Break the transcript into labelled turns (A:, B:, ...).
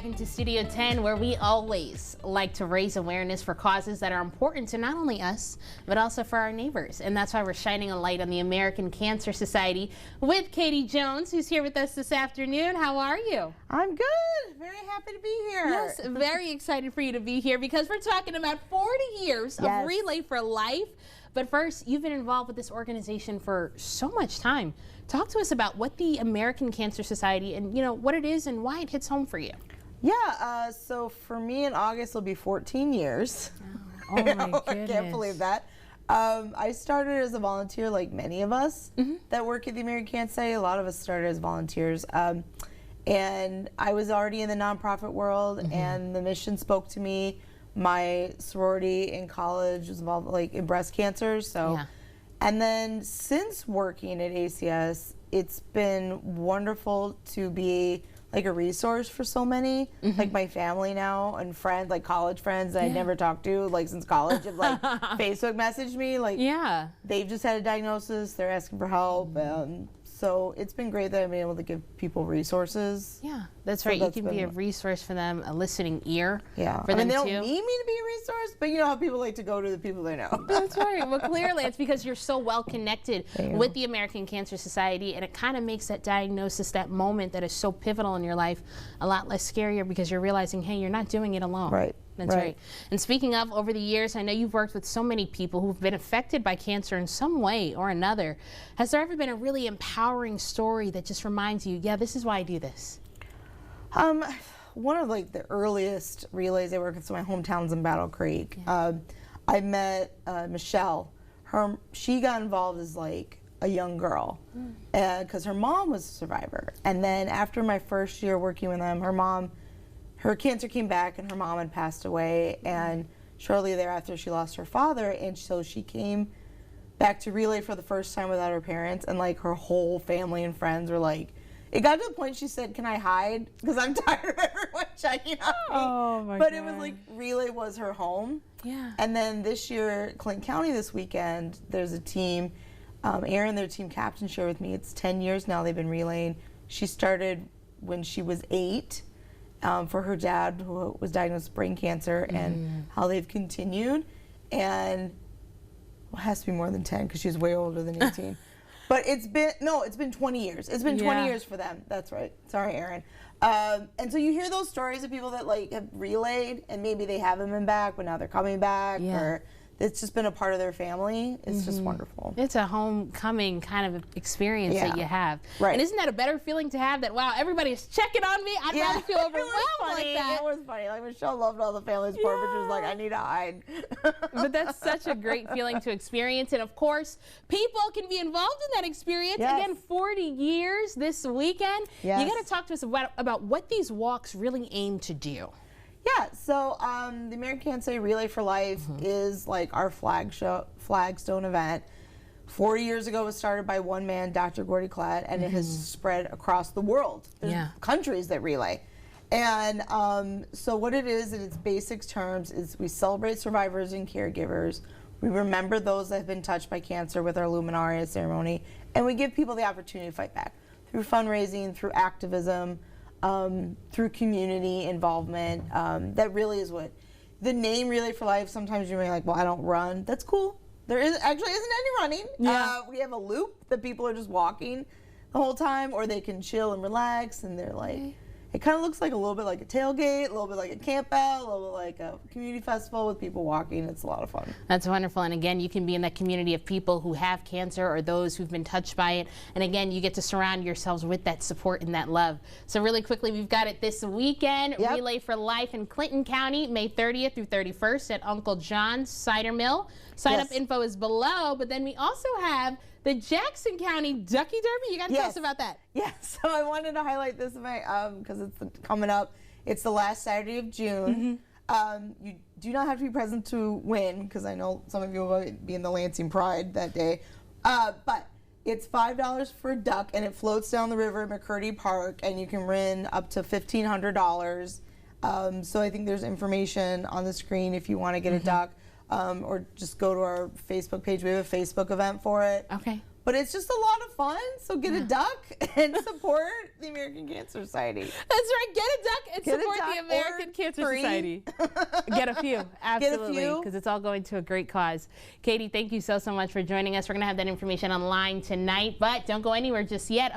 A: back into Studio 10, where we always like to raise awareness for causes that are important to not only us, but also for our neighbors. And that's why we're shining a light on the American Cancer Society with Katie Jones, who's here with us this afternoon. How are you?
B: I'm good. Very happy to be here.
A: Yes, very excited for you to be here because we're talking about 40 years of Relay for Life. But first, you've been involved with this organization for so much time. Talk to us about what the American Cancer Society and, what it is and why it hits home for you.
B: Yeah, so for me in August it'll be 14 years.
A: Oh my goodness.
B: I can't believe that. I started as a volunteer like many of us that work at the American Cancer Society. A lot of us started as volunteers. And I was already in the nonprofit world and the mission spoke to me. My sorority in college was involved in breast cancer, and then since working at ACS, it's been wonderful to be like a resource for so many, like my family now and friends, like college friends that I never talked to since college, have Facebook messaged me, they've just had a diagnosis, they're asking for help, so it's been great that I've been able to give people resources. Yeah,
A: that's right. You can be a resource for them, a listening ear.
B: Yeah,
A: for them
B: they don't need me to be a resource, but you know how people like to go to the people they know.
A: That's right. Well, clearly it's because you're so well connected with the American Cancer Society, and it kind of makes that diagnosis, that moment that is so pivotal in your life, a lot less scarier because you're realizing, hey, you're not doing it alone.
B: Right.
A: That's right. And speaking of, over the years, I know you've worked with so many people who've been affected by cancer in some way or another. Has there ever been a really empowering story that just reminds you, yeah, this is why I do this?
B: One of the earliest relays I worked with, so my hometown's in Battle Creek. I met Michelle. She got involved as a young girl because her mom was a survivor. And then after my first year working with them, her cancer came back and her mom had passed away, and shortly thereafter she lost her father, and so she came back to Relay for the first time without her parents, and her whole family and friends were it got to the point she said, "Can I hide? Because I'm tired of everyone checking on me."
A: Oh my
B: But
A: God.
B: it was Relay was her home.
A: Yeah.
B: And then this year, Clinton County this weekend, there's a team, Erin, their team captain, shared with me, it's 10 years now they've been relaying. She started when she was 8. For her dad, who was diagnosed with brain cancer, and how they've continued. And it has to be more than 10 because she's way older than 18. But it's been 20 years. It's been 20 years for them. That's right. Sorry, Erin. And so you hear those stories of people that have relayed, and maybe they haven't been back, but now they're coming back, or it's just been a part of their family. It's just wonderful.
A: It's a homecoming kind of experience that you have. Right. And isn't that a better feeling to have, that, wow, everybody's checking on me? I'd rather feel overwhelmed like that.
B: It was funny. Michelle loved all the family support, but she was I need to hide.
A: But that's such a great feeling to experience. And of course, people can be involved in that experience. Again, 40 years this weekend. You got to talk to us about what these walks really aim to do.
B: Yeah, so the American Cancer Relay for Life is our flagstone event. 40 years ago, it was started by one man, Dr. Gordy Klatt, and it has spread across the world. There's countries that relay. And so what it is, in its basic terms, is we celebrate survivors and caregivers. We remember those that have been touched by cancer with our Luminaria ceremony, and we give people the opportunity to fight back through fundraising, through activism, through community involvement. That really is what the name Relay for Life. Sometimes you're well, I don't run. That's cool. There actually isn't any running. We have a loop that people are just walking the whole time, or they can chill and relax, and they're it kind of looks a little bit like a tailgate, a little bit like a camp out, a little bit like a community festival with people walking. It's a lot of fun.
A: That's wonderful. And again, you can be in that community of people who have cancer or those who've been touched by it. And again, you get to surround yourselves with that support and that love. So really quickly, we've got it this weekend. Relay for Life in Clinton County, May 30th through 31st at Uncle John's Cider Mill. Sign-up info is below. But then we also have the Jackson County Ducky Derby. You got to tell us about that.
B: So I wanted to highlight this event because it's coming up. It's the last Saturday of June. You do not have to be present to win, because I know some of you will be in the Lansing Pride that day. But it's $5 for a duck, and it floats down the river at McCurdy Park, and you can win up to $1,500. So I think there's information on the screen if you want to get a duck. Or just go to our Facebook page. We have a Facebook event for it.
A: Okay.
B: But it's just a lot of fun, so get a duck and support the American Cancer Society.
A: That's right, get a duck and support the American Cancer Society. Get a few, absolutely, because it's all going to a great cause. Katie, thank you so much for joining us. We're going to have that information online tonight, but don't go anywhere just yet.